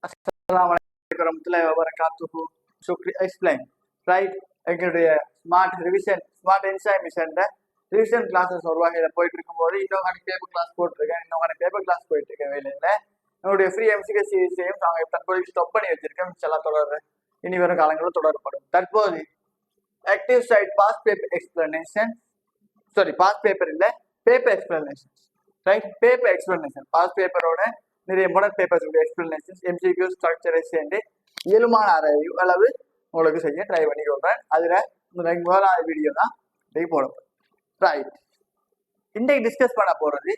Assalamualaikum warahmatullahi wabarakatuh. So explain, right? எங்களுடைய smart revision smart enzyme மிஷன்ல revision classes ஒரு வகையில் போயிட்டு இருக்கும்போது இன்னொரு பேப்பர் கிளாஸ் போட்டிருக்கேன், இன்னொரு பேப்பர் கிளாஸ் போயிட்டு இருக்கேன் வேலையில. என்னுடைய ஃப்ரீ எம்சிகே சீரீஸையும் நாங்கள் தற்போது ஸ்டாப் பண்ணி வச்சிருக்கேன். எல்லாம் தொடர்றேன், இனி வரும் காலங்களில் தொடரப்படும். தற்போது active side past paper explanation, past paper இல்லை, paper explanation, right? Paper explanation past பேப்பரோட நிறைய மாடல் பேப்பர்ஸ் எக்ஸ்பிளனேஷன்ஸ் எம்சிக்யூ ஸ்ட்ரக்சரை சேர்ந்து இயலுமான அறிவு அளவு உங்களுக்கு செய்ய ட்ரை பண்ணி கொடுப்பேன். அதில் முதலாவது வீடியோ தான் இன்றைக்கு போடப்படும், ரைட்? இன்றைக்கு டிஸ்கஸ் பண்ண போகிறது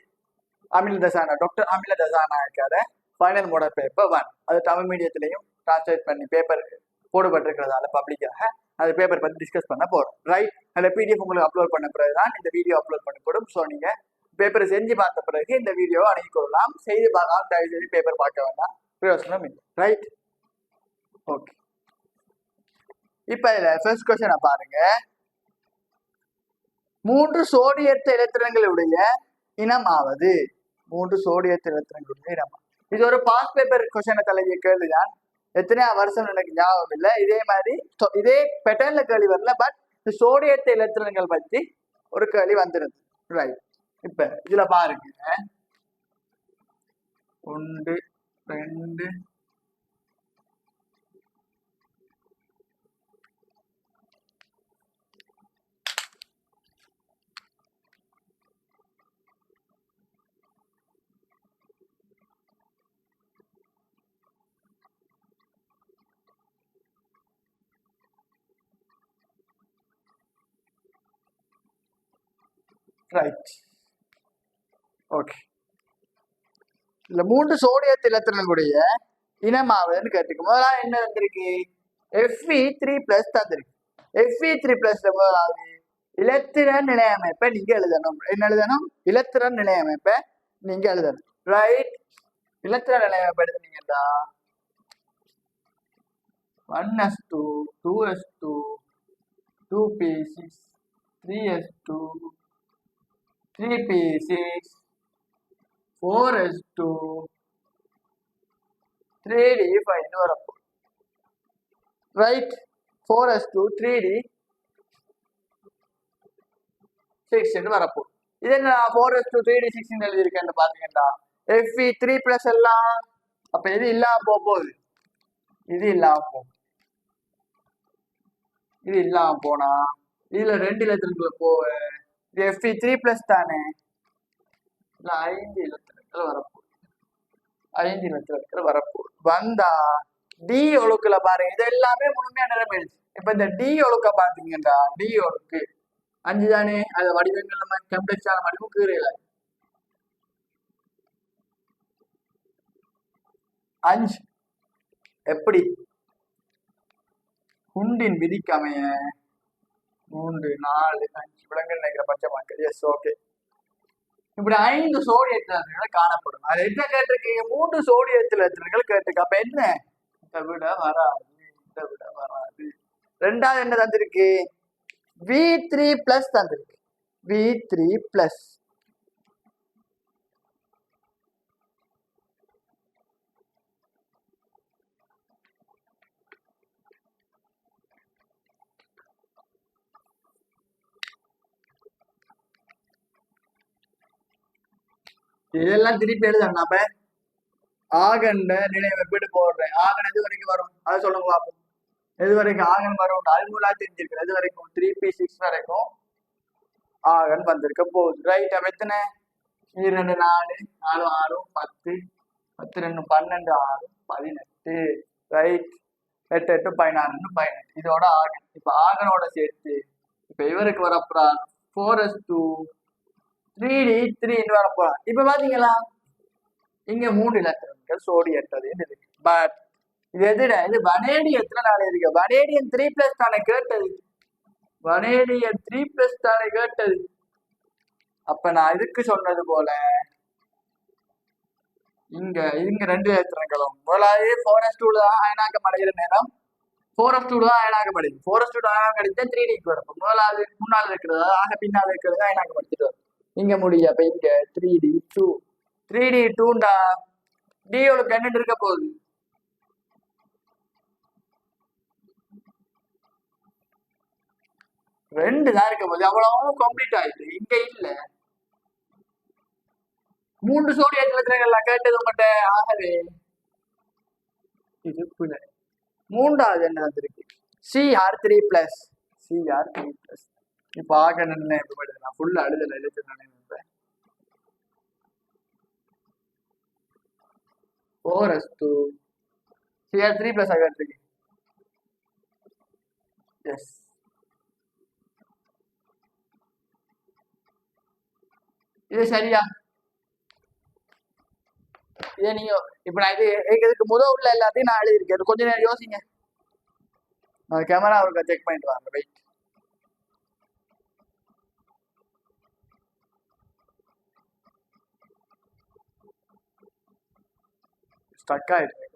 டாக்டர் அமில தசாநாயக்கார ஃபைனல் மாடல் பேப்பர் 1. அது தமிழ் மீடியத்திலையும் டிரான்ஸ்லேட் பண்ணி பேப்பர் போடப்பட்டிருக்கிறதால பப்ளிக்காக அது பேப்பர் பற்றி டிஸ்கஸ் பண்ண போகிறோம், ரைட்? அதில் பிடிஎஃப் உங்களுக்கு அப்லோட் பண்ண பிறகு தான் இந்த வீடியோ அப்லோட் பண்ணப்படும். ஸோ நீங்கள் பேப்பரை செஞ்சு பார்த்த பிறகு இந்த வீடியோவை அணுகிக்கொள்ளலாம். செய்து பார்க்கலாம், தயவு செய்து பேப்பர் பார்க்க வேண்டாம், பிரயோசனம் இல்லை, ரைட்? ஓகே, இப்ப இதுல ஃபர்ஸ்ட் கொஸ்டினை பாருங்க. 3 சோடியத்த இலத்திரங்களுடைய இனமாவது. 3 சோடியத்த இலத்திரங்களுடைய இனம். இது ஒரு பாஸ் பேப்பர் கொஸ்டினை தலைவிய கேள்விதான். எத்தனையா வருஷம் எனக்கு ஞாபகம் இல்லை. இதே மாதிரி இதே பேட்டர்ன்ல கேள்வி வரல, பட் சோடியத்த இலத்திரங்கள் பற்றி ஒரு கேள்வி வந்துருது, ரைட்? இப்ப இதுல பாருங்க, 1 2 ரைட். ஓகே, இதுல 3 சோடியத்த இலத்திரங்களுடைய இனமாவதுன்னு கேட்டுக்கு முதலாவது என்ன வந்திருக்கு? Fe3+ தந்திருக்கு. Fe3+ முதலாவது இலத்திரன் நிலையமைப்பை நீங்க எழுதணும். என்ன எழுதணும்? இலத்திரன் நிலையமைப்பை நீங்க எழுதணும், right? இலத்திரன் நிலையமைப்பை எழுதுனீங்கடா 1s2 2s2 2p6 3s2 3p6 4s2 3d5 வரப்போ, ரைட்? 4s2 3d6 வரப்போ. இது என்ன 4s2 3d6 எழுதியிருக்கேன்னு பாத்தீங்கன்னா Fe3+ எல்லாம் அப்ப இது இல்லாம போகுது, இது இல்லாம போகும். இது இல்லாம போனா இதுல 2 இலத்திரங்களை போவ இது Fe3+ தானே, 5 இலத்திரங்கள் வரப்போகுது. 5 இலத்திரங்கள் வரப்போகுது. வந்தா டி ஒழுக்குல பாருங்க, இது எல்லாமே முழுமையா நிரம்பிடுச்சு. இப்ப இந்த டி ஒழுக்க பாத்தீங்கன்னா டி ஒழுக்கு 5 தானே, அது வடிவங்கள் நம்ம கம்ப்ளெக்ஸான வடிவம் கீரையில 5 எப்படி குண்டின் விதிக்கமைய 3 4 5 விலங்குகள் நினைக்கிற பச்சை மக்கள். Yes, okay. இப்படி 5 சோடியத்திலங்கள் காணப்படும். அது என்ன கேட்டிருக்கீங்க? 3 சோடியத்திலங்கள் கேட்டிருக்கு. அப்ப என்ன? இதை விட வராது, இதை விட வராது. ரெண்டாவது என்ன தந்திருக்கு? V3+ தந்திருக்கு. V3+. இதெல்லாம் திருப்பி எழுதணும். அப்ப ஆகண்ட நிலைமைப்பீடு போடுறேன். ஆகன் எது வரைக்கும் வரும் அதை சொல்லுங்க பார்ப்போம். எது வரைக்கும் ஆகன் வரும்? அல்முலா தெரிஞ்சிருக்கு. எது வரைக்கும்? 3p6 வரைக்கும் ஆகன் வந்திருக்க போகுது, ரைட்? அப்ப எத்தனை? 2 4 4 6 10 10 2 12 6 18, ரைட்? 8 8 16 18. இதோட ஆகன். இப்ப ஆகனோட சேர்த்து இப்ப இவருக்கு வரப்போறான் 4s2 3d3 வரப்போறான். இப்ப பாத்தீங்களா, இங்க 3 இலத்திரங்கள் சோடியத்ததுன்னு இருக்கு. பட் இது எதுட? இது வனேடியத்துல நாளை இருக்கு. வனேடியம் 3+ தானே கேட்டது, வனேடியம் 3+ தானே கேட்டது. அப்ப நான் இதுக்கு சொன்னது போல இங்க 2 இலத்திரங்களும் முதலாவது 4s2 தான் அயனாக்கம் அடைகிற நேரம் 4s2 தான் அயனாக்கம் அடையுது. 4s2 அயனாக்கம் அடித்தா 3dக்கு வரும். முதலாவது முன்னால் இருக்கிறது ஆக பின்னால் இருக்கிறது அயனாக்கம் அடிச்சுட்டு வரும். இங்க முடிய அப்ப இங்க 3d2 3d2டா டி ஒழுக்கு என்ன இருக்க போகுது? ரெண்டு தான் இருக்க போது அவ்வளவு கம்ப்ளீட் ஆயிடுது. இங்க இல்ல 3 சோடியம் எத்தனை கேட்டது உங்கள்கிட்ட. ஆகவே இது புல மூன்றாவது என்ன வந்திருக்கு CR3 பிளஸ் CR3 பிளஸ். இப்ப ஆக என்ன எப்படி நான் ஃபுல்லா அழுதல எழுத்து நினைப்பேன். 4s2 CR3 பிளஸ் ஆக இருக்கு. எஸ் இது சரியா? இதை நீங்க இப்ப நான் இதுக்கு உள்ள எல்லாத்தையும் நான் எழுதியிருக்கேன். கொஞ்ச நேரம் யோசிங்க. நான் கேமரா அவருக்கு செக் பண்ணிட்டு வாங்க. வெயிட். ஸ்டக் ஆயிடுச்சு.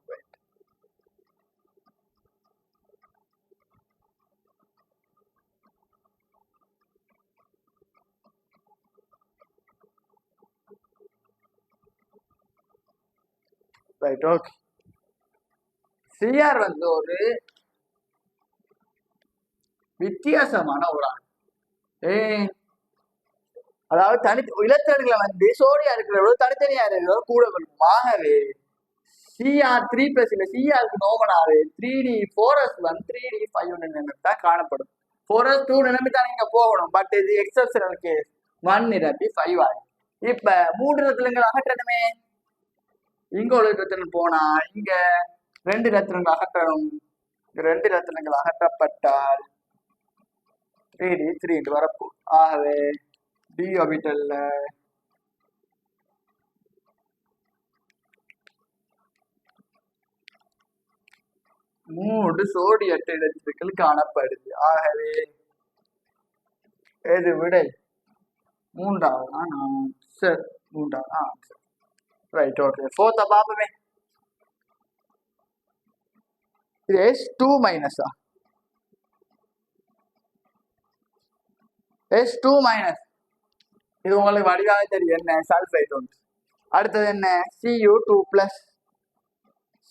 Right okay. சிஆர் வந்து ஒரு வித்தியாசமான ஒரு ஆள். அதாவது இலத்திரன்களை வந்து சோடியா இருக்கிறவளோ தனித்தனியா இருக்கிறவோ கூட வரும். ஆகவே CR3 பிளஸ் இல்ல CRக்கு நோமனாவே 3D 4s1 3D 5 நிலைமை தான் காணப்படும். 4s2 நிலைமை தான் நீங்க போகணும். பட் இது எக்ஸப்ஷனல் கேஸ் 1 நிரப்பி 5 ஆகும். இப்ப 3 ரத்தினங்கள் அகற்றணுமே. இங்க ஒரு ரத்தினம் போனா இங்க 2 ரத்தினங்கள் அகற்றணும். 2 ரத்தினங்கள் அகற்றப்பட்டால் 3D 3 என்று வரப்போ. ஆகவே டி ஆர்பிட்டல்ல 3 சோடியற்ற இடத்திற்குள் காணப்படுது. ஆகவே எது விடை? மூன்றாவது ஆன்சர். மூன்றாவது ஆன்சர். Right okay. ஃபோர்த் பாப்பமே. இது S2 மைனஸா? S2 minus. இது உங்களுக்கு வடிவாக தெரியும். என்ன? சல்ஃபைட் ஒன்று. அடுத்தது என்ன? Cu2 plus.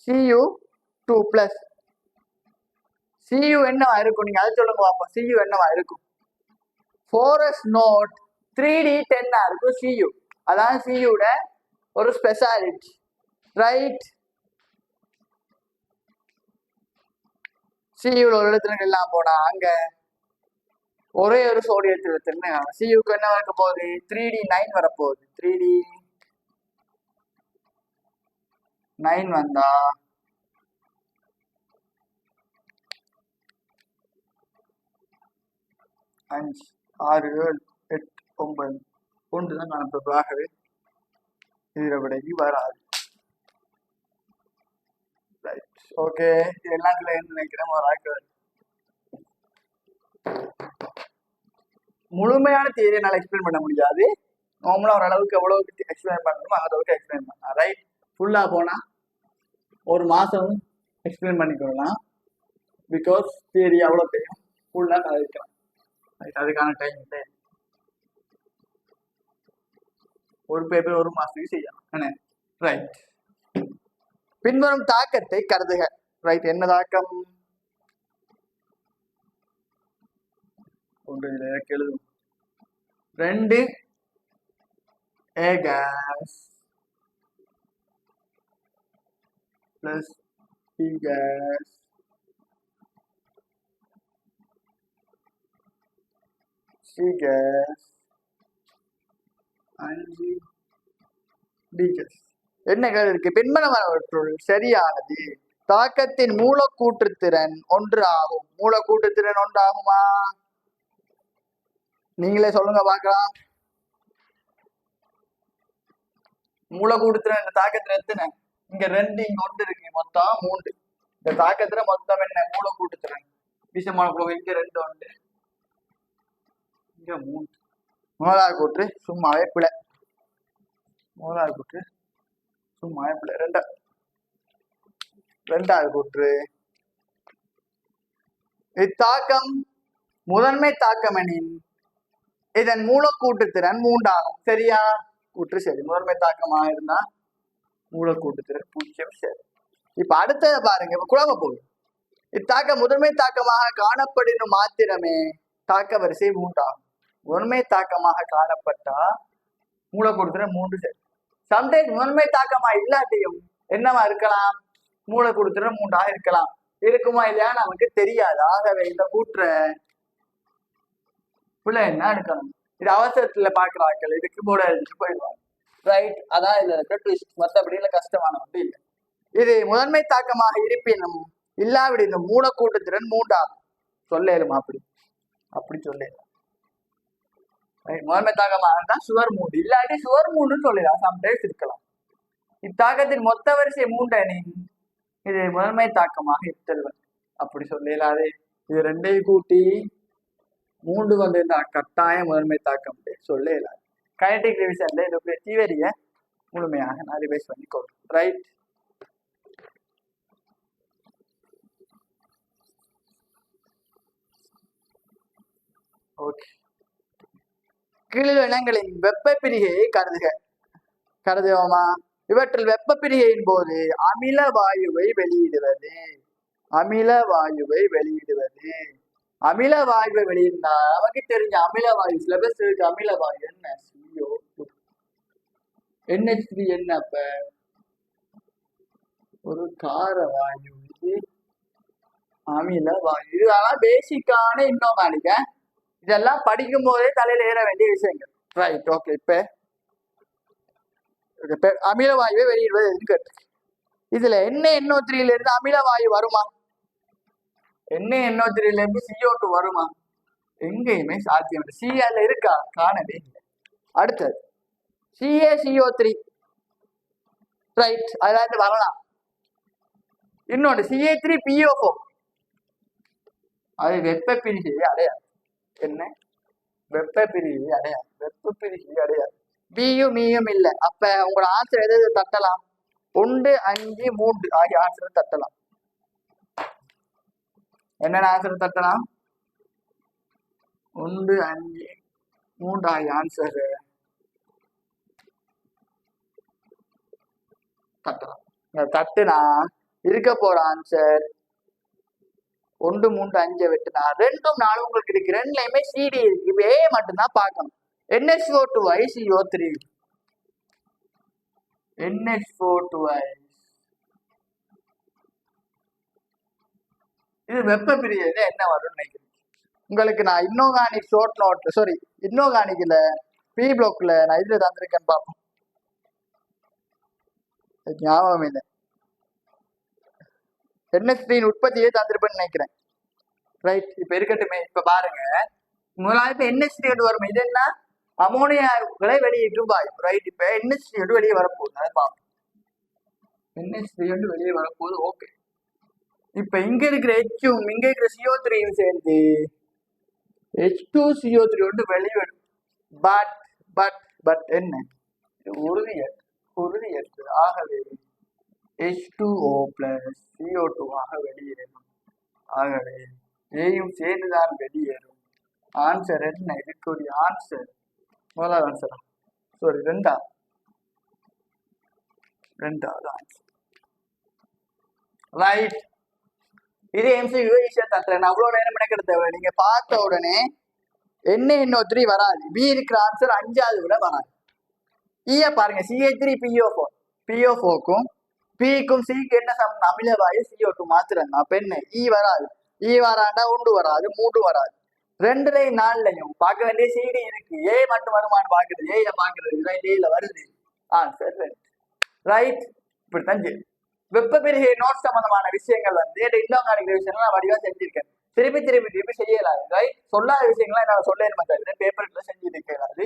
Cu2 plus. Cu என்னவா இருக்கும்? நீங்க அதை சொல்லுங்க பாப்போம். Cu என்னவா இருக்கும்? 4s நோட் 3D 10 இருக்கும் Cu. அதான் Cuட ஒரு ஸ்பெஷாலிட்டி. ரைட். Cuல ஒரு இடத்துல எல்லாம் போனா அங்க ஒரே ஒரு சோடியத்தில் Cuக்கு என்ன இருக்க போகுது? 3D 9 வரப்போகுது. 3D 9 வந்தா 5 6 7 8 9 ஒன்று தான் காணப்படும். ஆகவே இதில் விடைக்கு வராது. Right okay. இது எல்லாத்துல என்ன நினைக்கிறேன் ஒரு ஆக்கள் முழுமையான தியரி என்னால் எக்ஸ்பிளைன் பண்ண முடியாது. நார்மலாக ஓரளவுக்கு எவ்வளவுக்கு எக்ஸ்பிளைன் பண்ணணுமோ அளவுக்கு எக்ஸ்பிளைன் பண்ணலாம். ரைட். ஃபுல்லாக போனால் ஒரு மாதம் எக்ஸ்பிளைன் பண்ணிக்கலாம். பிகாஸ் தியரி அவ்வளோ தெரியும். ஃபுல்லாக கதைக்கலாம். ரைட். அதுக்கான டைம் இல்லை. ஒரு பேப்பர் ஒரு மாதத்துக்கு செய்யலாம். என்ன? ரைட். பின்வரும் தாக்கத்தை கருதுக. ரைட். என்ன தாக்கம்? ஒன்று எழுதும். 2 A gas plus B gas C gas and D gas. என்ன கேள்வி இருக்கு? பின்வருவனவற்றுள் சரியானது. தாக்கத்தின் மூலக்கூற்றுத்திறன் 1 ஆகும். மூலக்கூற்றுத்திறன் 1 ஆகுமா? நீங்களே சொல்லுங்க பார்க்கலாம். மூலக்கூற்றுத்திறன் இந்த தாக்கத்துல எத்தனை? இங்க 2, இங்க 1 இருக்கு. மொத்தம் 3. இந்த தாக்கத்துல மொத்தம் என்ன? மூலக்கூற்றுத்திறன் விஷமான இங்க 2 உண்டு, இங்க 3. முதலாவது கூற்று சும்மாவே பிழை. முதலாவது கூற்று சும்மாவே பிழை. ரெண்டாவது கூற்று இத்தாக்கம் முதன்மை தாக்கம் எனின் இதன் மூலக்கூட்டுத்திறன் 3 ஆகும். சரியா? கூற்று சரி. முதன்மை தாக்கமாக இருந்தா மூலக்கூட்டுத்திறன் 0. சரி. இப்ப அடுத்ததை பாருங்க. இப்ப குழம்ப போகுது. இத்தாக்கம் முதன்மை தாக்கமாக காணப்படும் மாத்திரமே தாக்க வரிசை 3 ஆகும். முதன்மை தாக்கமாக காணப்பட்டா மூலக்கூறுத்திறன் 3 சரி. சம்டைம்ஸ் முதன்மை தாக்கமா இல்லாட்டியும் என்னவா இருக்கலாம், மூலக்கூறுத்திறன் 3 இருக்கலாம். இருக்குமா இல்லையா நமக்கு தெரியாது. ஆகவே இந்த கூற்ற பிள்ளை என்ன எடுக்கணும், இது அவசரத்துல பாக்குறாக்கள் இதுக்கு போட எழுதிட்டு போயிடுவாங்க. ரைட், அதான் இதுல இருக்க ட்விஸ்ட். மற்றபடி இல்ல கஷ்டமான ஒன்று இல்லை. இது முதன்மை தாக்கமாக இருப்பினும் இல்லாவிட இந்த மூலக்கூட்டுத்திறன் 3 சொல்லேருமா? அப்படி சொல்லிடலாம். முதன்மை தாக்கமாக இருந்தா சுவர் 3, இல்லாட்டி சுவர் 3 சொல்லலாம். சம்டைம்ஸ் இருக்கலாம். இத்தாக்கத்தின் மொத்த வரிசை 3 எனின் இது முதன்மை தாக்கமாக இருத்தல் அப்படி சொல்லலாது. இது ரெண்டையும் கூட்டி 3 வந்து கட்டாய முதன்மை தாக்கம் சொல்லலாது. கைனடிக் ரிவிஷன்ல இதோடைய தியரிய முழுமையாக நான் ரிவைஸ் பண்ணி கொடுறேன். Right, okay. கீழ் இனங்களின் வெப்ப பிரிகையை கருதுவோமா? இவற்றில் வெப்ப பிரிகையின் போது அமில வாயுவை வெளியிடுவது அமில வாயுவை வெளியிட்டா நமக்கு தெரிஞ்ச அமில வாயு சிலபஸ் இருக்கு. அமில வாயு என்ன? CO2. NH3 என்ன? அப்ப ஒரு கார வாயு. இது அமில வாயு. இதெல்லாம் பேசிக்கான இன்ஆர்கானிக். இதெல்லாம் படிக்கும் போதே தலையில ஏற வேண்டிய விஷயங்கள். Right, okay. இப்ப அமில வாயுவை வெளியிடுவது எதுன்னு கேட்டு, இதுல NaNO3 இருந்து அமில வாயு வருமா? NaNO3 இருந்து CO2 வருமா? எங்கேயுமே சாத்தியம் இல்லை. Cl இருக்கா? காணவே இல்லை. அடுத்தது CaCO3. ரைட், அதுல வரலாம். இன்னொன்று Ca3PO4. அது வெப்ப பிரிகை அடையாது. என்ன? வெப்ப பிரிகை அடையாது. பியும் மீயும் இல்லை. அப்ப உங்களோட ஆன்சர் எது தட்டலாம்? 1, 5, 3 ஆகிய ஆன்சர் தட்டலாம். என்னென்ன ஆன்சர் தட்டலாம்? 1, 5, 3 ஆகிய ஆன்சர் தட்டலாம். தட்டுனா இருக்க போற ஆன்சர் 1, 3, 5 வெட்டுனா 2, 4 உங்களுக்கு இருக்கு. ரெண்டுலயுமே CD இருக்கு. இப்ப A மட்டும்தான் பார்க்கணும். NH4 CO3. NH4 இது வெப்ப பிரிகையில என்ன வரும்னு நினைக்கிறேன். உங்களுக்கு நான் இன்ஆர்கானிக் ஷார்ட் நோட்ல, சாரி இன்ஆர்கானிக்ல பி பிளாக்ல நான் இதுல தந்திருக்கேன்னு பார்ப்போம். ஞாபகம் இல்லை. NH3 உற்பத்தியே தந்திருப்பேன்னு நினைக்கிறேன். ரைட், இப்ப இருக்கட்டுமே. இப்ப பாருங்க, முதலாவது NH3 வரும். இது என்ன? அமோனியாக்களை வெளியேற்றும் வாயு. ரைட், இப்ப NH3 வெளியே வரப்போகுது. அதை பார்ப்போம். NH3 வெளியே வரப்போகுது. ஓகே. இப்ப இங்க இருக்கிற H-ம் இங்க இருக்கிற CO3 சேர்ந்து H2CO3 வெளியிடும். பட் என்ன? உறுதியற்று. ஆகவே H2O + CO2 வெளியேறும். ஆகவே ஏயும் சேர்ந்துதான் வெளியேறும். ஆன்சர் என்ன? இதுக்குரிய ஆன்சர் முதலாவது ஆன்சரா? சாரி, ரெண்டாவது ஆன்சர். ரைட், இது MCQ ஈஸியா தட்டுறேன். அவ்வளவு நேரம் எனக்கு தேவை. நீங்க பார்த்த உடனே NaNO3 வராது. B இருக்கிற ஆன்சர் 5வது விட வராது. ஈய பாருங்க, Ca3PO4. PO4க்கும் Pக்கும் Cக்கு என்ன சமம்? அமில வாயு CO2 மாத்திரம். அப்ப என்ன? E வராது. E வராண்டா 1 வராது, 3 வராது. 2லையும் 4லையும் பார்க்க வேண்டிய CD இருக்கு. A மட்டும் வருமானு பாக்குறது. ஏ பாக்குறது. ரைட், ஏல வருது. Answer right. இப்படித்தான் வெப்ப பிரிகை நோட் சம்பந்தமான விஷயங்கள் இன்ஆர்கானிக் ரிவிஷன்ல நான் வடிவா செஞ்சிருக்கேன். திருப்பி செய்யலாது. ரைட், சொல்லாத விஷயங்கள்லாம் என்னால சொல்ல தவிர பேப்பர்ல செஞ்சுட்டு இருக்கலாது.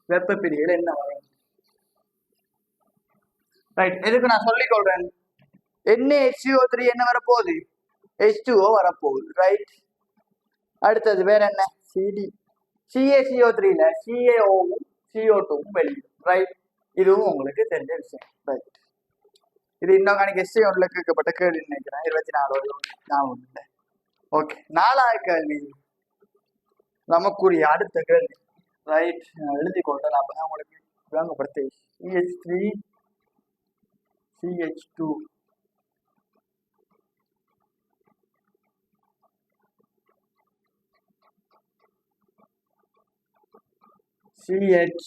வெப்ப பிரிகையில என்ன வரும்? ரைட், எதுக்கு நான் சொல்லிக் கொள்றேன். NaHCO3 என்ன வரப்போகுது? H2O வரப்போகுது. ரைட், அடுத்தது வேற என்ன? CaCO3ல CaOவும் CO2வும் வெளியிடும். ரைட், இதுவும் உங்களுக்கு தெரிஞ்ச விஷயம். ரைட், இது இன்ஆர்கானிக் SI1ல கேட்கப்பட்ட கேள்வி நினைக்கிறேன். 24 ஞாபகம் இல்லை. ஓகே, 4வது கேள்வி நமக்குரிய அடுத்த கேள்வி. ரைட், எழுதி கொண்டேன். அப்பதான் உங்களுக்கு விளங்கப்படுத்த. CH3 CH2 CH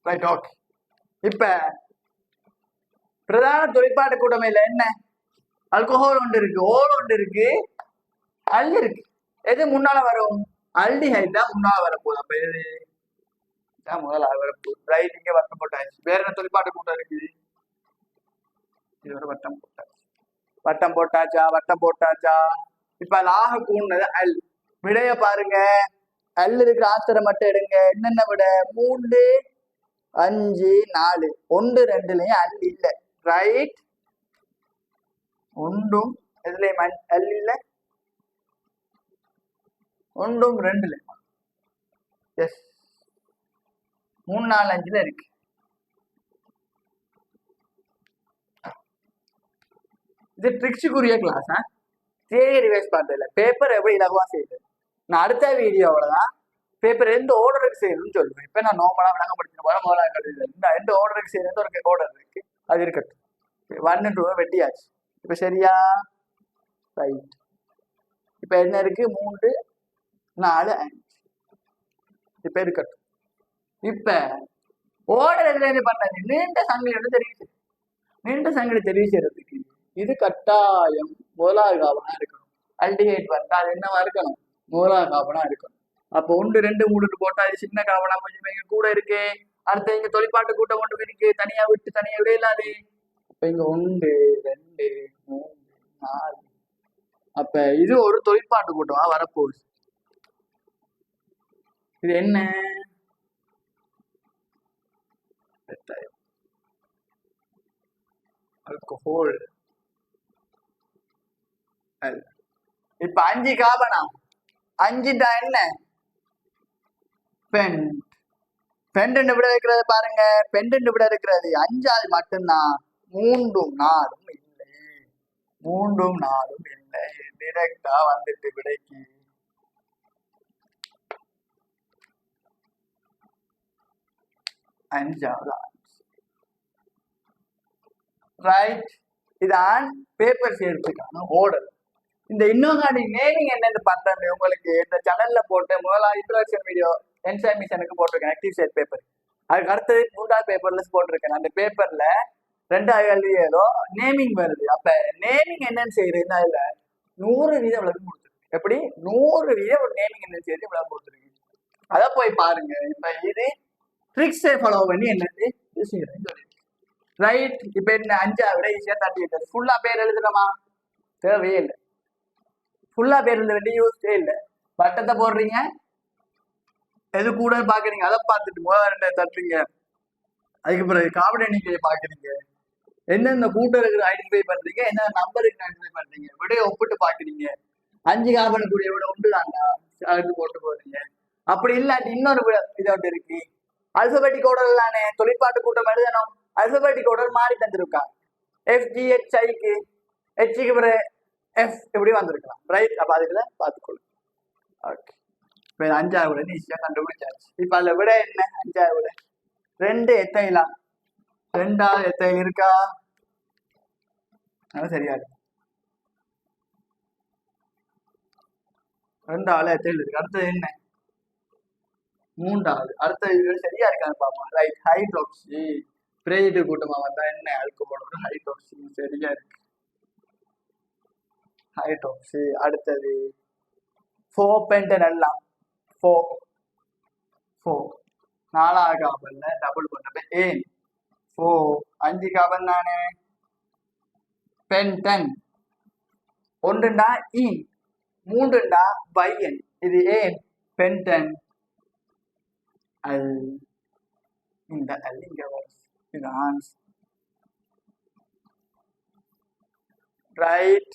right okay. இப்ப பிரதான தொழிற்பாட்டு கூட்டமையில என்ன ஆல்கஹால் ஒன்று இருக்கு, ஓல் ஒன்று இருக்கு, அல் இருக்கு. எது முன்னால வரும்? அல்டிஹைட் தான் முன்னால வரப்போகுது. அப்ப எது முதல்ல வரப்போகுது? ரைட், இங்க வட்டம் போட்டாச்சு. வேற என்ன தொழிற்பாட்டு கூட்டம் இருக்கு? இது ஒரு வட்டம் போட்டாச்சு. வட்டம் போட்டாச்சா? வட்டம் போட்டாச்சா? இப்ப லாக கூண்டது அல். விடைய பாருங்க. அல் இருக்கிற ஆத்திரம் மட்டும் எடுங்க. என்னென்ன விட? 3, 5, 4. 1, 2லயும் அல் இல்ல. ரைட், ஒன்றும் எதுலயும் அல் இல்ல, ஒன்றும் 2ல. எஸ், 3, 4, 5ல இருக்கு. இது ட்ரிக்ஸுக்குரிய கிளாஸ். தியரி ரிவைஸ் பண்றதுல பேப்பர் எப்படி இலகுவா செய்யுது. நான் அடுத்த வீடியோவில் தான் பேப்பர் எந்த ஆர்டருக்கு செய்யணும்னு சொல்லுவேன். இப்போ நான் நார்மலாக விளங்கப்படுத்தின போல முதல்ல எந்த ஆர்டருக்கு செய்யறது ஒரு ஆர்டர் இருக்கு, அது இருக்கட்டும். 1 2 வெட்டியாச்சு. இப்போ சரியா? ரைட். இப்போ என்ன இருக்கு? 3 4 5. இப்போ இருக்கட்டும். இப்போ ஆர்டர் எதுல இருந்து பண்ணது? நீண்ட சங்கிலி தெரிவிச்சு. நீண்ட சங்கிலி தெரிவு செய்யறதுக்கு இது கட்டாயம் முதலாவது காபனா இருக்கணும். அல்டிஹைட் வந்தா அது என்னவா இருக்கணும்? முதலாவது காபனா இருக்கணும். அப்போ 1 2 3 போட்டா இது சின்ன காபனா கொஞ்சம் கூட இருக்கு. அடுத்த இங்க தொழிற்பாட்டு கூட்டம் கொண்டு இருக்கு, தனியா விட்டு தனியா விட இல்லாது. அப்ப இங்க 1 2 3 4. அப்ப இது ஒரு தொழிற்பாட்டு கூட்டமா வரப்போகுது. இது என்ன? ஆல்கஹால். இப்ப 5 காபனா, 5 என்ன? பென். பெண்டன்ட் விட இருக்கிறது பாருங்க. பெண்டன்ட் விட இருக்கிறது 5 மட்டும்தான். 3 4 இல்லை. 3 4 இல்லை. டிரெக்டா வந்துட்டு விடைக்கு 5வது. ரைட். இதான் பேப்பர் செய்யறதுக்கான ஆர்டர். இந்த இன்னொரு நேமிங் என்னென்னு பண்றது உங்களுக்கு இந்த சேனல்ல போட்டு முதலாவது இன்ட்ரோடக்ஷன் வீடியோ என்சைம் மிஷனுக்கு போட்டிருக்கேன். Active set paper. அதுக்கு அடுத்தது 3வது பேப்பர்ல போட்டிருக்கேன். அந்த பேப்பர்ல 2வது கேள்வியோ நேமிங் வருது. அப்ப நேமிங் என்னன்னு செய்யறதுன்னா இல்ல 100% விளக்கம் கொடுத்துருக்கு. எப்படி 100% ஒரு நேமிங் என்னன்னு செய்யறது விளக்கம் கொடுத்துருக்கு. அதை போய் பாருங்க. இப்ப இது ட்ரிக்ஸை ஃபாலோ பண்ணி என்னது இது செய்யறதுன்னு சொல்லியிருக்கு. ரைட். இப்ப என்ன 5 விட ஈஸியா 38. ஃபுல்லா பேர் எழுதுனமா? தேவையே இல்லை. ஃபுல்லா பேர் எழுத வேண்டிய யூஸே இல்லை. வட்டத்தை போடுறீங்க, எது கூட பாக்குறீங்க அதை பார்த்துட்டு முதல் 2 தட்டுறீங்க. அதுக்கு பிறகு காவடி எண்ணிக்கையை பாக்குறீங்க, எந்தெந்த கூட்டம் இருக்கிற ஐடென்டிஃபை பண்றீங்க, என்ன நம்பர் ஐடென்டிஃபை பண்றீங்க, விடையை ஒப்பிட்டு பாக்குறீங்க. 5 காபனுக்குரிய விட உண்டுதாண்டா அதுக்கு போட்டு போறீங்க. அப்படி இல்லாட்டி இன்னொரு இதோட்டு இருக்கு. அல்பபெட்டிக் ஆர்டர் தானே தொழிற்பாட்டு கூட்டம் எழுதணும். அல்பபெட்டிக் ஆர்டர் மாறி தந்திருக்காங்க. FGHIக்கு ஹெச்சுக்கு பிறகு F எப்படி வந்திருக்கலாம். ரைட். அப்ப அதுக்குள்ள பார்த்துக்கொள்ளும். ஓகே. இப்போ 5வது விட ஈஸியா கண்டுபிடிச்சாச்சு. இப்ப அதுல விட என்ன? 5வது விட 2 எத்தைலாம் 2வது எத்தை இருக்கா? சரியா இருக்கு. 2வது எத்தையில் இருக்கு. அடுத்தது என்ன? 3வது. அடுத்தது சரியா இருக்கான்னு பார்ப்போம். ரைட். ஹைட்ரோக்சி. பிரேஜிட்டு கூட்டமா வந்தா என்ன? Alcohol hydroxy. சரியா இருக்கு. ஹைட்ரோக்சி. அடுத்தது 4 பென்டன் எல்லாம் 4 4வது காபன்ல டபுள் பண்ண ஏன் 4 5 காபன் தானே. பென்டன் 1ண்டா ஈன், 3ண்டா பையன். இது ஏன் பென்டன் அல். இந்த அல் இங்க வரும். இது ஆன்சர். ரைட்.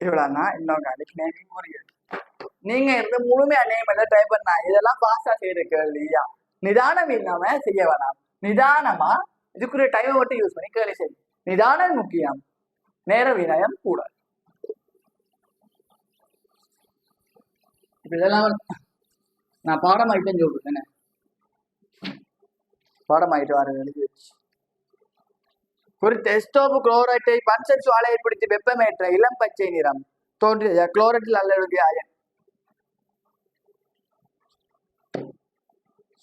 இவ்வளவுனா இன்ஆர்கானிக் நேமிங் புரியுது. நீங்க இருந்து முழுமையா நேம் எல்லாம் டைப் பண்ணா இதெல்லாம் பாஸ்டா செய்யற கேள்வியா? நிதானம் இல்லாம செய்ய வேணாம். நிதானமா இதுக்குரிய டைமை மட்டும் யூஸ் பண்ணி கேள்வி செய்யும். நிதானம் முக்கியம், நேர வினயம் கூட. இப்ப இதெல்லாம் நான் பாடமாயிட்டு சொல்றேன், பாடமாயிட்டு வர எழுதி வச்சு குறித்த எஸ்டோபு குளோரைட்டை பன்சென்சு ஆலையைப்படுத்தி வெப்பமேற்ற இளம் பச்சை நிறம் தோன்றிய குளோரைட்டில் அல்லது அயன்.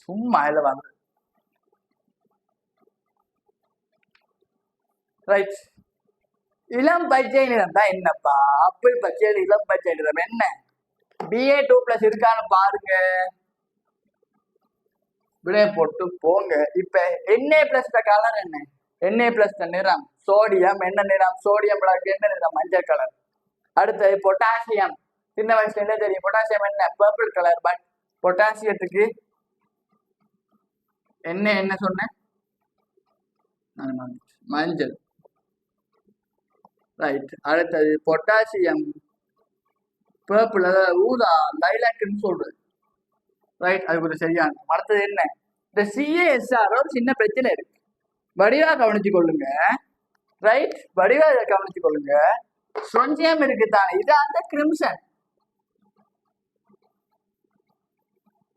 சும்மா இல்ல வாங்க. ரைட், இளம் பச்சை நிறம் தான் என்னப்பா? ஆப்பிள் பச்சை இளம் பச்சை நிறம் என்ன? BA2+ இருக்கான்னு பாருங்க, விடைய போட்டு போங்க. இப்ப Na+ கலர் என்ன? Na+ நிறம் சோடியம். என்ன நிறம்? Sodium black. என்ன நிறம்? மஞ்சள் கலர். அடுத்தது பொட்டாசியம். சின்ன வயசுல என்ன தெரியும்? பொட்டாசியம் என்ன? Purple colour. பட் பொட்டாசியத்துக்கு என்ன சொன்னேன்? மஞ்சள். ரைட். அடுத்தது பொட்டாசியம் பர்பிள், அதாவது ஊதா, லைலாக்னு சொல்றது. ரைட், அது கொஞ்சம் சரியான. அடுத்தது என்ன? இந்த CaSR ஒரு சின்ன பிரச்சனை இருக்கு, வடிவா கவனிச்சு கொள்ளுங்க. ரைட், வடிவா இதை கவனிச்சு கொள்ளுங்க. ஸ்ட்ரோன்சியம் இருக்குதானே, இது அந்த கிரிம்சன்.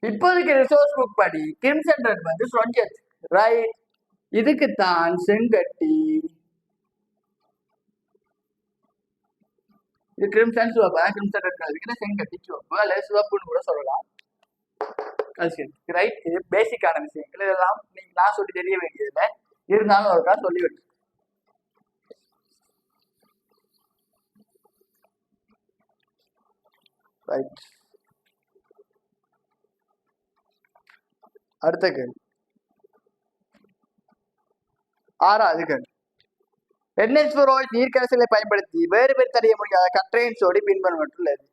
இப்போதைக்கு ரிசோர்ஸ் புக் படி கிரிம்சன் ரெட் வந்து ஸ்ட்ரோன்சியம். ரைட், இதுக்குத்தான் செங்கட்டி. இது கிரிம்சன் சிவப்பு, கிரிம்சன் ரெட் கலருக்கு செங்கட்டி சிவப்பு அல்ல சிவப்புன்னு கூட சொல்லலாம். ரைட், இது பேசிக்கான விஷயங்கள். இதெல்லாம் நீங்க நான் சொல்லி தெரிய வேண்டியதில்லை, இருந்தாலும் ஒருக்கா சொல்லி விட்டு. ரைட், அடுத்த கேள்வி, 6வது கேள்வி. NH4OH நீர்க்கரைசலை பயன்படுத்தி வேறு தடைய முடியாத கற்றையின் சோடி பின்வருவற்றுள்ளது.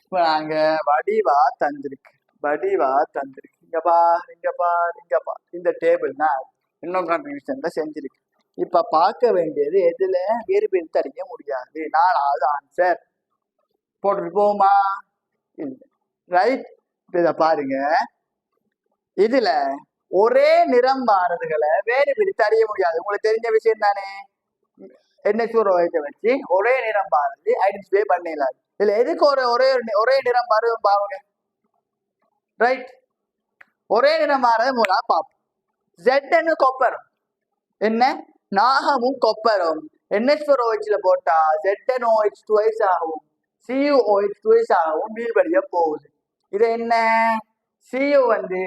இப்போ நாங்க வடிவா தந்திருக்கு, இங்கப்பா இந்த டேபிள் தான் இன்னும் கன்ஃபியூஷன்ல செஞ்சிருக்கு. இப்ப பார்க்க வேண்டியது எதுல வேறு தடைய முடியாது. 4வது ஆன்சர் போட்டு போமா? இல்லை. ரைட், இப்ப இத பாருங்க, இதுல ஒரே நிறம் மாறுதுகளை வேறு பிரித்து அறிய முடியாது. உங்களுக்கு தெரிஞ்ச விஷயம் தானே. NH4OH வச்சு ஒரே நிறம் மாறுது ஐடென்டிஃபை பண்ணிடலாம். இதுல எதுக்கு ஒரே நிறம் மாறுது பாருங்க. ரைட், ஒரே நிறம் மாறது மூலம் பார்ப்போம். Z கொப்பரும் என்ன? நாகமும் கொப்பரும் NH4OH போட்டா ZnOH twice ஆகவும் CuOH twice ஆகவும் வீழ்வடிய போகுது. இது என்ன? Cu வந்து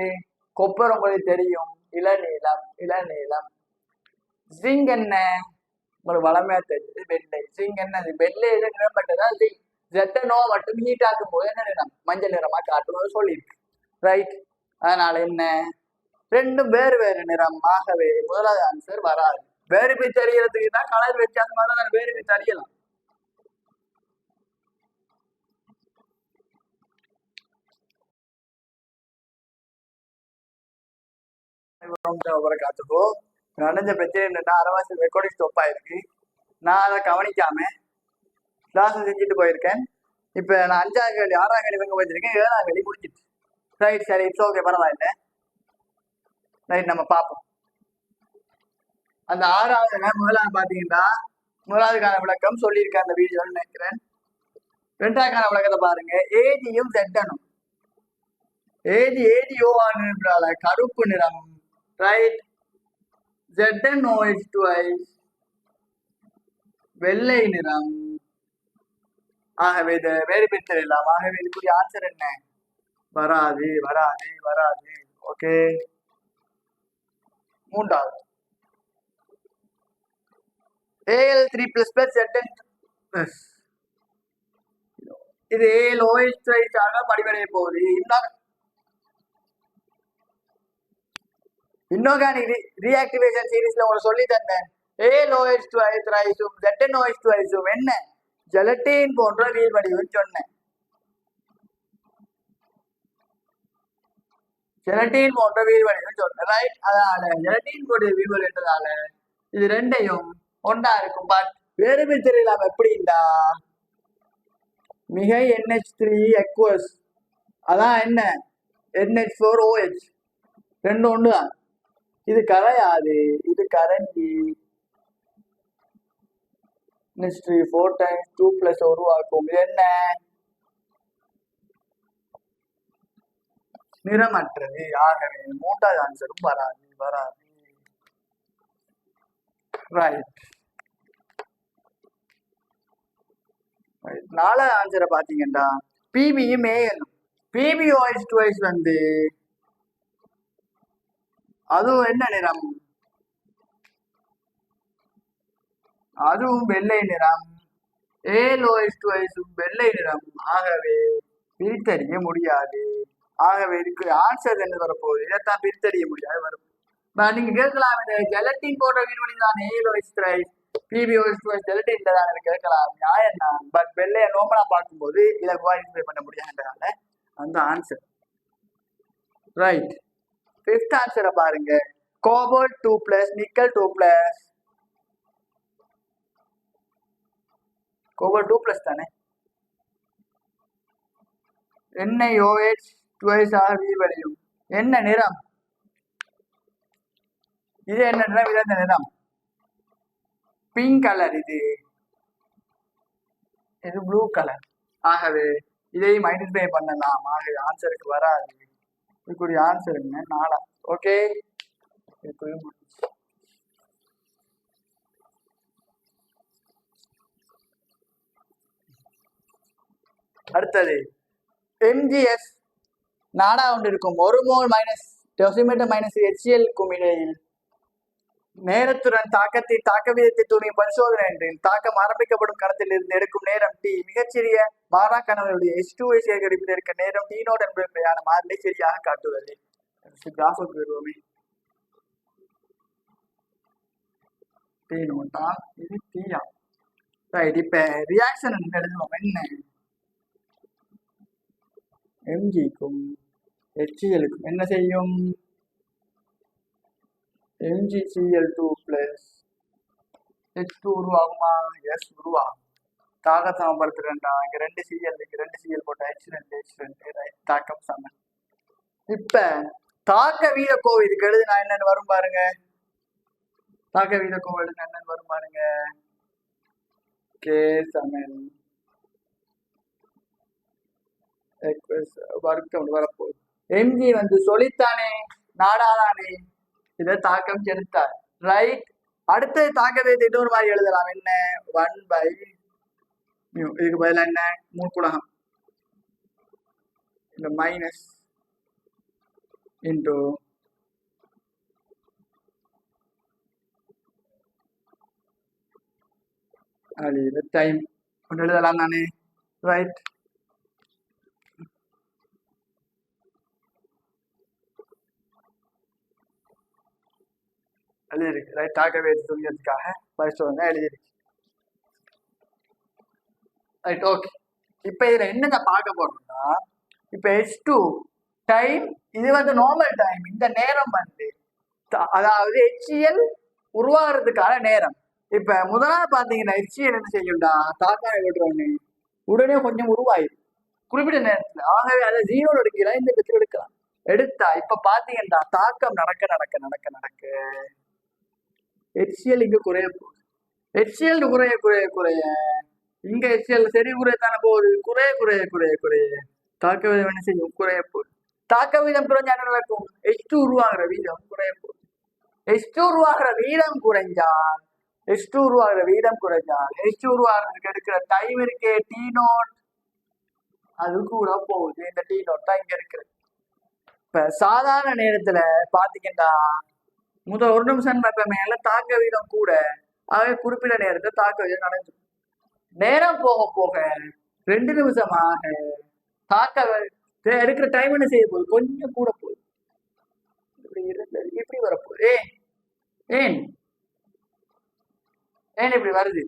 கொப்பர் உங்களுக்கு தெரியும், இளநீளம். ஜிங்க் என்ன? உங்களுக்கு வளமையா தெரியுது, வெள்ளை. ஜிங்க் என்னது? வெள்ளை. இது நிறம் பட்டதான் ஜிங்க். ZnO மட்டும் ஹீட் ஆக்கும் போது என்ன நிறம்? மஞ்சள் நிறமா காட்டும் சொல்லியிருக்கு. ரைட், அதனால என்ன? ரெண்டும் வேறு நிறம். ஆகவே முதலாவது ஆன்சர் வராது. வேறு பிரித்து அறியறதுக்கு தான் கலர் வித்தியாசமா தான் வேறு பிரித்து அறியலாம். காத்துக்கோ. நடந்த பிரச்சனை என்னன்னா, அரவாசி ரெக்கார்டிங் ஸ்டாப் ஆயிருக்கு. நான் அதை கவனிக்காம கிளாஸ் செஞ்சுட்டு போயிருக்கேன். இப்ப நான் 5ஆம் கேள்வி 6ஆம் கேள்வி எங்க வச்சிருக்கேன், 7ஆம் கேள்வி முடிஞ்சிட்டு. ரைட், சரி, இட்ஸ் ஓகே, பரவாயில்ல. ரைட், நம்ம பார்ப்போம். அந்த 6வது முதலாவது பாத்தீங்கன்னா, முதலாவதுக்கான விளக்கம் சொல்லியிருக்கேன் அந்த வீடியோன்னு நினைக்கிறேன். 2ஆவதுக்கான விளக்கத்தை பாருங்க. ஏஜியும் ZnO. ஏஜிஓ கருப்பு நிறம். ரைட், ZnOH twice வெள்ளை நிறம். ஆகவே இதை வேறு பிரித்தறியலாம். ஆகவே இதுக்குரிய ஆன்சர் என்ன? வராது. ஓகே, 3வது Al3++ Zn+. இது AlOH twice ஆக படிவடைய போகுது. இன்ஆர்கானிக் ரீஆக்டிவேஷன் சீரீஸ்ல உங்களுக்கு சொல்லி தந்தேன். AlOH twice ZnOH twice என்ன? ஜெலட்டின் போன்ற வீழ்வடிவுன்னு சொன்னேன். ஜெலட்டின் போன்ற வீழ்வடிவுன்னு சொன்னேன். ரைட், அதனால ஜெலட்டின் போன்ற வீழ்வடி என்றதால இது ரெண்டையும் ஒன்றா இருக்கும். பட் வேறு தெரியலாம். எப்படின்னா, மிகை NH3 aqueous, அதான் என்ன? NH4OH ரெண்டு ஒண்ணுதான். இது கரையாது, இது கரைஞ்சி NH3 4 times 2+ உருவாக்கும். இது என்ன? நிறமற்றது. ஆகவே மூன்றாவது ஆன்சரும் வராது வராது. ரைட். நாலாவது ஆன்சரை பாத்தீங்கன்னா பிபியும் ஏஎலும். பிபிஓஎஸ் வந்து அதுவும் என்ன நிறம்? அதுவும் வெள்ளை நிறம். ஏலோஎஸ் வெள்ளை நிறம். ஆகவே பிரித்தறிய முடியாது. ஆகவே இதுக்கு ஆன்சர் என்ன வரப்போகுது? இதைத்தான் பிரித்தறிய முடியாது வரும். நீங்க கேட்கலாம், இந்த ஜெலட்டின் போன்ற வீடுபடி தான் ஏலோஎஸ் பிபிஓஎஸ் ஜெலட்டின் தான் கேட்கலாம், நியாயம் தான். பட் வெள்ளைய நோமலா பார்க்கும்போது இதை குவாலிஃபை பண்ண முடியாதுன்றதால அந்த ஆன்சர் ரைட். ஃபிஃப்த் ஆன்சரை பாருங்க. Cobalt 2+, nickel 2+. கோபால்ட் 2+ தானே. NiOH twice ஆக விரிவடையும். என்ன நிறம்? இது என்ன நிறம்? இது என்ன நிறம்? Pink colour. இது ப்ளூ கலர். ஆகவே இதையும் ஐடென்டிஃபை பண்ணலாம். ஆகவே ஆன்சருக்கு வராது. இதுக்குரிய ஆன்சர் என்ன? 4. ஓகே. அடுத்தது MgS நாடா ஒன்று இருக்கும். 1 mole minus decimetre minus HCl இடையில் நேரத்துடன் தாக்கத்தை தாக்க விதத்தை துணியும் பரிசோதனை என்றில் தாக்கம் ஆரம்பிக்கப்படும் கணத்தில் இருந்து எடுக்கும் நேரம் T. மிகச்சிறிய மாறா கணவனுடைய H2 சேகரிப்பில் இருக்க நேரம் T0 என்பதற்கான மாறிலை சரியாக காட்டுவது. கிராஃபுக்கு வருவோமே. T0 தான், இது T-ஆ. ரைட். இப்ப ரியாக்ஷன் எழுதுவோம். என்ன? Mgக்கும் HClக்கும் என்ன செய்யும்? MgCl2+ H2 உருவாகுமா? எஸ், உருவாகும். தாக்க சமப்படுத்துறா. இங்க 2 Cl, இங்க 2 Cl போட்ட H2 ரைட். தாக்கம் சமன். இப்ப தாக்க வீத கோவை இதுக்கு எழுதுனா என்னன்னு வரும் பாருங்க. தாக்க வீத கோவை எழுதுனா என்னன்னு வரும் பாருங்க. K சமன் வர்க்கம் வரப்போகுது. Mg வந்து சொல்லித்தானே, நாடாதானே, இதை தாக்கம் செலுத்தார். ரைட். அடுத்த தாக்கத்தை இன்னொரு மாதிரி எழுதலாம். என்ன? 1/μ. இதுக்கு பதிலாக என்ன? மூக்குலகம் இந்த மைனஸ் இன்டூ அது இந்த டைம் ஒன்று எழுதலாம் தானே. ரைட். எழுதியிருக்கு. ரைட். தாக்கவே துணியதுக்காக பரிசோதனை எழுதியிருக்கு. ரைட். ஓகே. இப்ப இதுல என்னென்ன பார்க்க போறோம்னா, இப்ப H2 டைம், இது வந்து நார்மல் டைம். இந்த நேரம் வந்து அதாவது HCl உருவாகிறதுக்கான நேரம். இப்ப முதலாவது பாத்தீங்கன்னா HCl என்ன செய்யும்டா, தாக்கம் விடுறோன்னு உடனே கொஞ்சம் உருவாயிடும் குறிப்பிட்ட நேரத்துல. ஆகவே அதை 0 எடுக்கலாம், இந்த இடத்துல எடுக்கலாம். எடுத்தா இப்ப பாத்தீங்கன்னா தாக்கம் நடக்க நடக்க நடக்க நடக்க HCl இங்க குறைய போகுது. HCl குறைய குறைய குறைய இங்க HCl சரி குறையத்தானே போகுது. குறைய குறைய குறைய குறைய தாக்க வீதம் என்ன செய்யும்? குறைய போகுது. தாக்க வீதம் குறைஞ்சா என்ன நடக்கும்? H2 உருவாகிற வீதம் குறைய போகுது. H2 உருவாகிற வீதம் குறைஞ்சால் H2 உருவாகிற வீதம் குறைஞ்சால் H2 உருவாகிறதுக்கு எடுக்கிற டைம் இருக்கே T0, அது கூட போகுது. இந்த T0 தான் இங்க இருக்கிறது. இப்ப சாதாரண நேரத்துல பாத்தீங்கன்னா முதல் 1 நிமிஷம் மேல தாக்க வீதம் கூட, ஆகவே குறிப்பிட்ட நேரத்தை தாக்க வீதம் நடந்துடும். நேரம் போக போக 2 நிமிஷமாக தாக்க எடுக்கிற டைம் என்ன செய்ய போகுது? கொஞ்சம் கூட போகுது. இப்படி வரப்போகுது. ஏன் இப்படி வருது?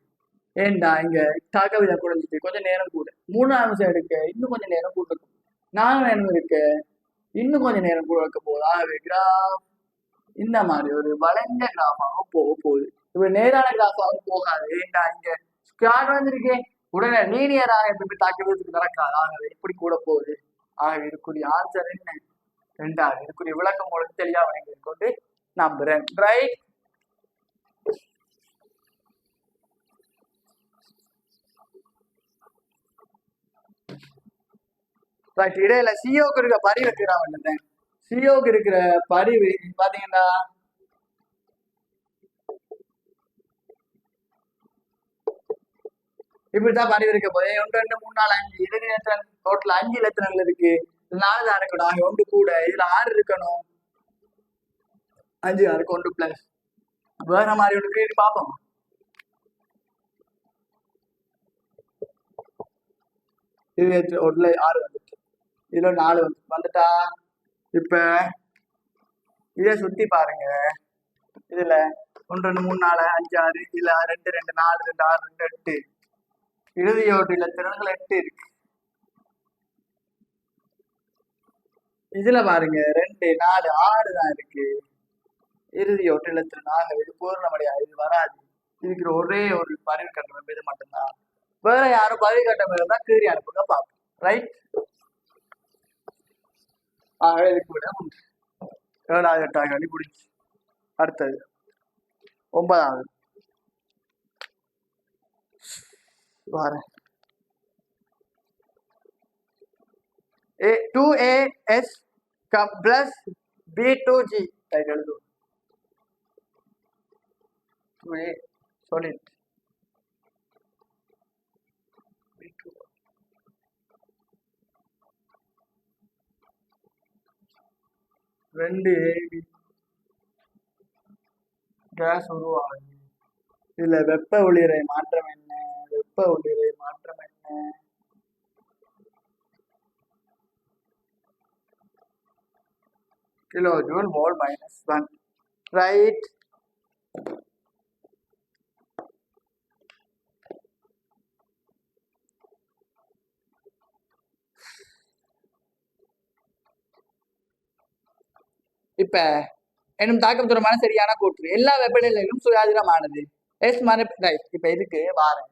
ஏன்டா இங்க தாக்க வீதம் குறைஞ்சிட்டு கொஞ்சம் நேரம் கூட. 3 நிமிஷம் எடுக்க இன்னும் கொஞ்சம் நேரம் கூட இருக்கும். 4 நேரம் இருக்க இன்னும் கொஞ்சம் நேரம் கூட இருக்க போகுது. ஆகவே கிராஃப் இந்த மாதிரி ஒரு வளைஞ்ச கிராஃபாக போக போகுது. இப்ப நேரான கிராஃபாக போகாது. ஏன்டா இங்க ஸ்குவாட் வந்திருக்கேன், உடனே லீனியராக எப்படி தாக்குவதற்கு நடக்காது. ஆகவே இப்படி கூட போகுது. ஆகவே இதுக்குரிய ஆன்சர் என்ன? 2. இதுக்குரிய விளக்கம் உங்களுக்கு தெளிவா வழங்கி கொண்டு நம்புறேன். ரைட். ரைட், இடையில சிஓக்கு இருக்கிற பரிவு இருக்கிறான் வேண்டியது. சிஓக்கு இருக்கிற பரிவு பாத்தீங்கன்னா இப்படித்தான் பரிவு இருக்க போதே 1 2 3 4 5 இறுதி எத்தனை டோட்டல் 5 இலத்திரங்கள் இருக்கு. 4 தான் இருக்கணும். ஆக 1 கூட இதுல 6 இருக்கணும். 5 6 1 பிளஸ் வேற மாதிரி ஒன்று கிரியேட் பார்ப்போம். இது ஒன்றுல 6 வந்துச்சு, இதுல 4 வந்துட்டா. இப்ப இதை சுத்தி பாருங்க. இதுல 1 2 3 4 5 6 இதுல 2 2 4 2 6 2 8 இறுதியோட்டு இலத்திரங்கள் 8 இருக்கு. இதுல பாருங்க 2 4 6 தான் இருக்கு. இறுதியோட்டு இலத்திரன். ஆக இது பூர்ணமடையா, இது வராது. இருக்கிற ஒரே ஒரு பரிவு கட்டமைப்பு இது மட்டும்தான். வேற யாரும் பரிவு கட்டமைப்பு இருந்தா கீறி அனுப்புங்க பார்ப்போம். ரைட், ஆக இது கூட 7வது 8வது அணி முடிச்சு. அடுத்தது 9வது வாரேன். 2AS plus B2G எழுதும். 2A solid B2 2AB case உருவாகுது. இதுல வெப்ப ஒளிரை மாற்றம் என்ன? வெப்ப ஒளிரை மாற்றம் என்ன? Kilojoule mole -1. ரைட், இப்ப என்னும் தாக்கம் தூரமான சரியான கூற்று எல்லா வெப்பநிலையிலும் சுயாதீனமானது. எஸ் மன ரைட். இப்ப இதுக்கு வாரேன்.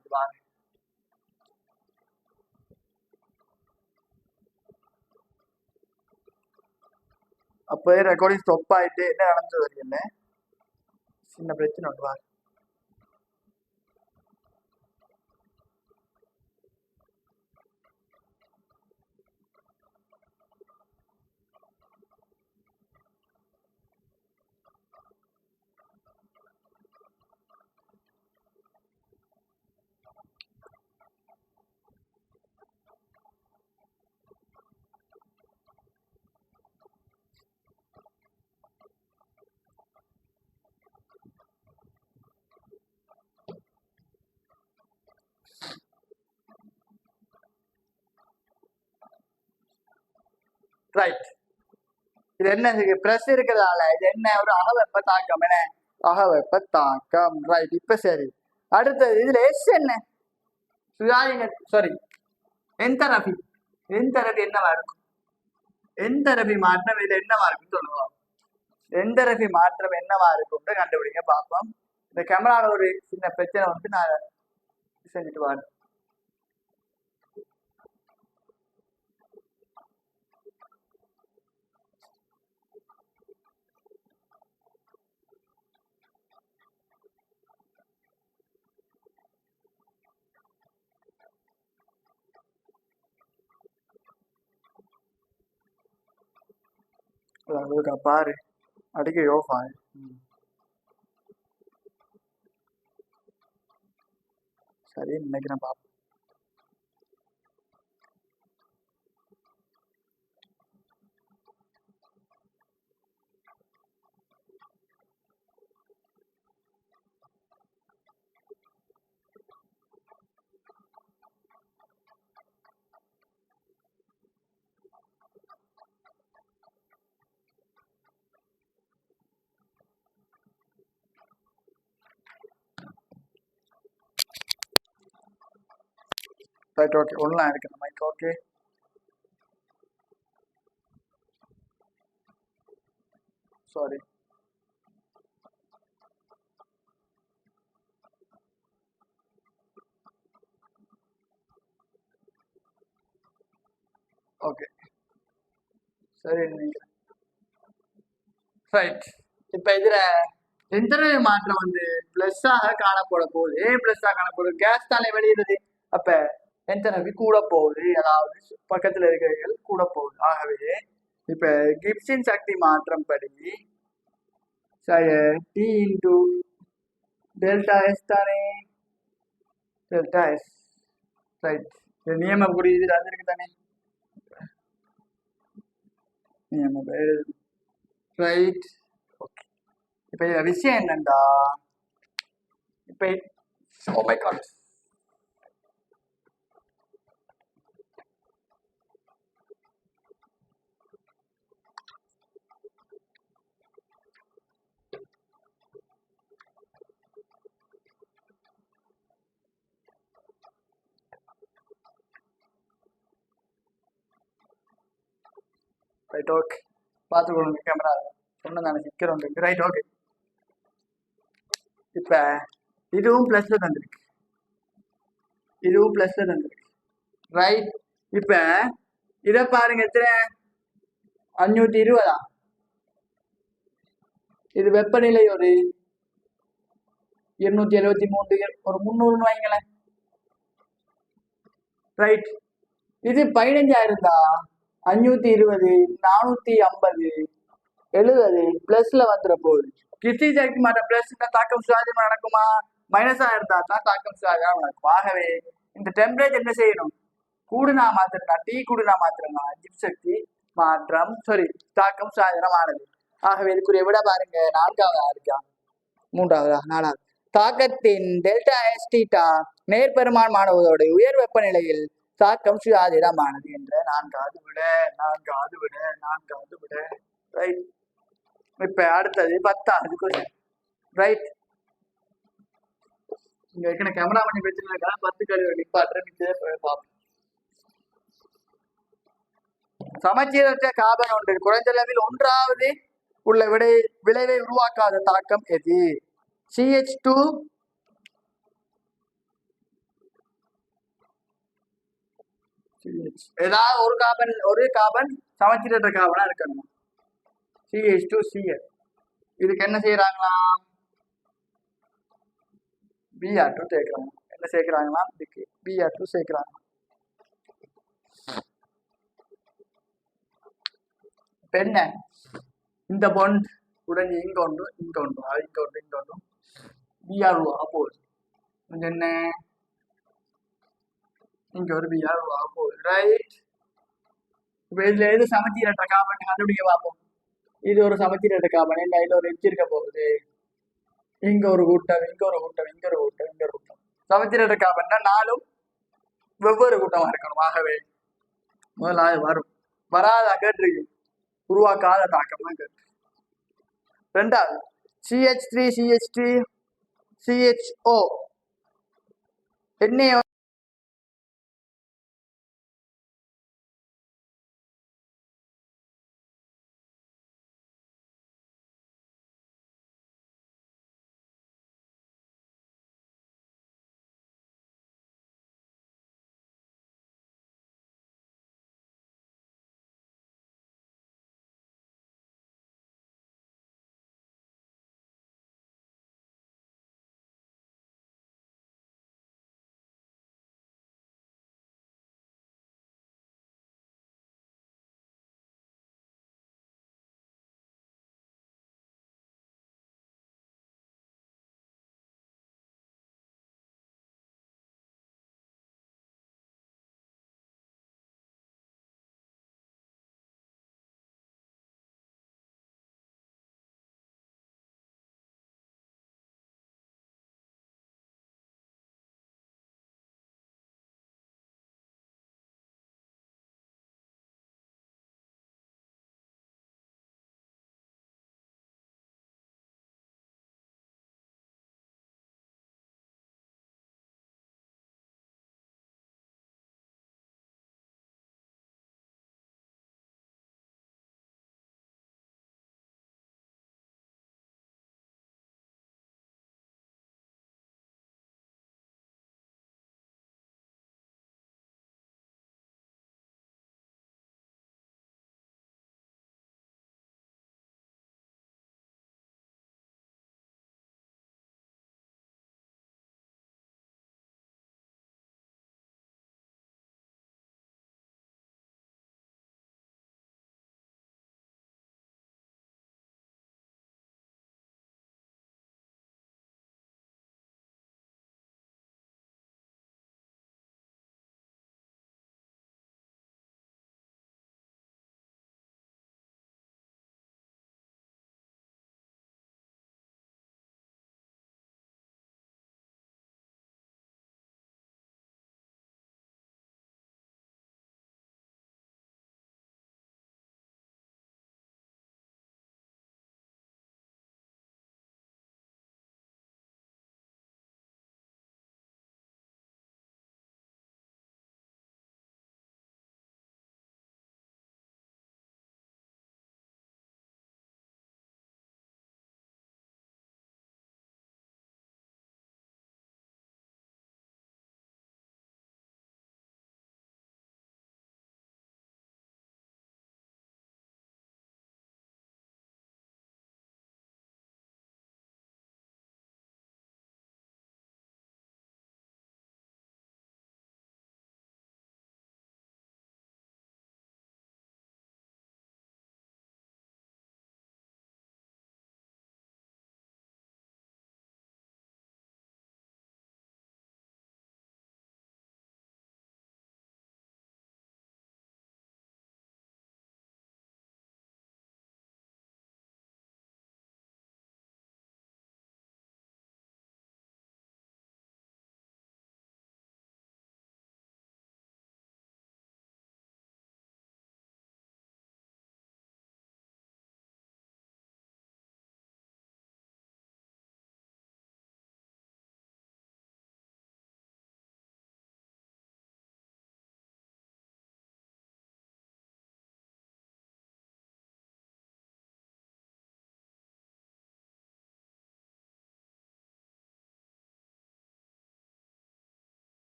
அப்போ ரெக்கார்டிங் ஸ்டாப் ஆயிட்டு என்ன நடந்தது தெரியல, சின்ன பிரச்சனை ஒன்று வாரு. ரைட், இது என்ன பிரஸ் இருக்கிறதால இது என்ன ஒரு அகவெப்ப தாக்கம். என்ன அகவெப்ப தாக்கம். ரைட், இப்ப சரி. அடுத்தது இதுல எஸ் என்ன? சுயாதீன சாரி என்தரபி. என்தரபி என்னவா இருக்கும்? என்தரபி மாற்றம் இதுல என்னவா இருக்குன்னு சொல்லுவோம். என்தரபி மாற்றம் என்னவா இருக்கும்னு கண்டுபிடிங்க பார்ப்போம். இந்த கேமரால ஒரு சின்ன பிரச்சனை வந்து நான் செஞ்சுட்டு வரேன். பாரு அடிக்க யோகா. சரி, நினைக்கிறேன் பாப்போம். ரைட், ஓகே, ஒன்றும் இருக்கு இந்த மைக். Okay, sorry. ஓகே, சரி நினைக்கிறேன். ரைட், இப்ப இதுல எந்தரவு மாற்றம் வந்து பிளஸ்ஸாக காணப்பட போகுது. ஏன் பிளஸ்ஸாக காணப்படும்? கேஸ் தானே வெளியிடுது. அப்ப என்டனபி கூட போகுது, அதாவது பக்கத்துல இருக்கிறவர்கள் கூட போகுது. ஆகவே இப்ப கிப்ஸின் சக்தி மாற்றம் படி டி இன்டு டெல்டா எஸ் தானே, டெல்டா எஸ். ரைட், நியமம் புரியுது, அது இருக்கு தானே நியமம். Right, okay. இப்ப விஷயம் என்னண்டா, இப்ப oh my god, right okay, பார்த்துக்கொள்ளுங்க கேமரா சொன்னதான சிக்கர் வந்துருக்கு. ரைட் ஓகே, இப்ப இதுவும் பிளஸ்ல தந்திருக்கு, இதுவும் பிளஸ்ல தந்திருக்கு. ரைட், இப்ப இத பாருங்க, எத்தனை 520. இது வெப்பநிலை ஒரு 273, ஒரு 300 வைங்களேன். ரைட், இது 15 தான். 520, 450, 70 பிளஸ்ல வந்துட போகுது. கிருஷ்ணி சக்தி மாற்றம் பிளஸ் தாக்கம் சுயாதீனமா நடக்குமா, மைனஸா இருந்தா தான் தாக்கம் சுயாதீனமா நடக்கும். ஆகவே இந்த டெம்பரேச்சர் என்ன செய்யணும், கூடுனா மாத்திரம்னா டீ கூடுனா மாத்திரம்னா ஜிப் சக்தி மாற்றம் தாக்கம் சுயாதீனமானது. ஆகவே இதுக்குரிய விட பாருங்க, 4ஆவதா இருக்கா, 3ஆவதா, 4ஆவது. தாக்கத்தின் டெல்டா எஸ் டீட்டா நேர்பெருமானமானதோடு உயர் வெப்பநிலையில் தாக்கம் சுயாதீனமானது என்ற 4ஆவது விட, 4ஆவது விட, 4ஆவது விட. ரைட், இப்ப அடுத்தது 10ஆவது கொஸ்டின். ரைட், இங்க இருக்கிற கேமரா பண்ணி வச்சிருக்கா 10 கழிவு நிப்பாட்டுற சமச்சீரற்ற கார்பன் ஒன்று குறைந்தளவில் 1ஆவது உள்ள விளைவை உருவாக்காத தாக்கம் எது? CH2 ஏதாவது ஒரு கார்பன் சமச்சீரற்ற கார்பனா இருக்கணும். CH2Cl. இதுக்கு என்ன செய்யறாங்களாம், Br2 சேர்க்கிறாங்க. என்ன சேர்க்கிறாங்களாம், இதுக்கு Br2 சேர்க்கிறாங்க. என்ன, இந்த பாண்ட் உடனே இங்க ஒன்று, இங்க ஒன்று, இங்க ஒன்று, இங்க ஒன்று, Br போகுது. என்ன, இங்க ஒரு Br போகுது. ரைட், இப்ப இதுல எது சமச்சீரற்ற கார்பன் கண்டுபிடிக்க பார்ப்போம். இது ஒரு சமச்சீரற்ற கார்பன், என்ன இதுல ஒரு எச்சு இருக்க போகுது, இங்க ஒரு கூட்டம், இங்க ஒரு கூட்டம், இங்க ஒரு கூட்டம், இங்க ஒரு கூட்டம். சமச்சீரற்ற கார்பன்னா 4ம் வெவ்வேறு கூட்டமா இருக்கணும். ஆகவே முதல்ல வரும், வராத அகற்று உருவாக்காத தாக்கம் தான் கேட்டு. 2ஆவது CH3 CH3 CHO என்ன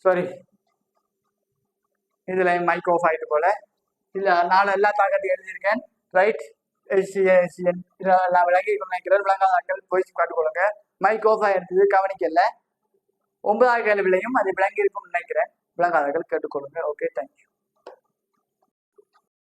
சாரி, இதுல மைக் ஆஃப் ஆயிட்டு போல. இல்ல நான் எல்லா தாக்கத்தையும் எழுதியிருக்கேன். ரைட், எஸ்சிஎன் எல்லாம் விளங்கி நினைக்கிறேன். விளங்காதாக்கள் போய் காட்டுக்கொள்ளுங்க. மைக் ஆஃப் ஆயிருந்தது, கவனிக்கல. 9வது கேள்வியிலையும் அது விளங்கி இருக்கும்னு நினைக்கிறேன். விளங்காதாக்கள் கேட்டுக்கொள்ளுங்க. Okay, thank you.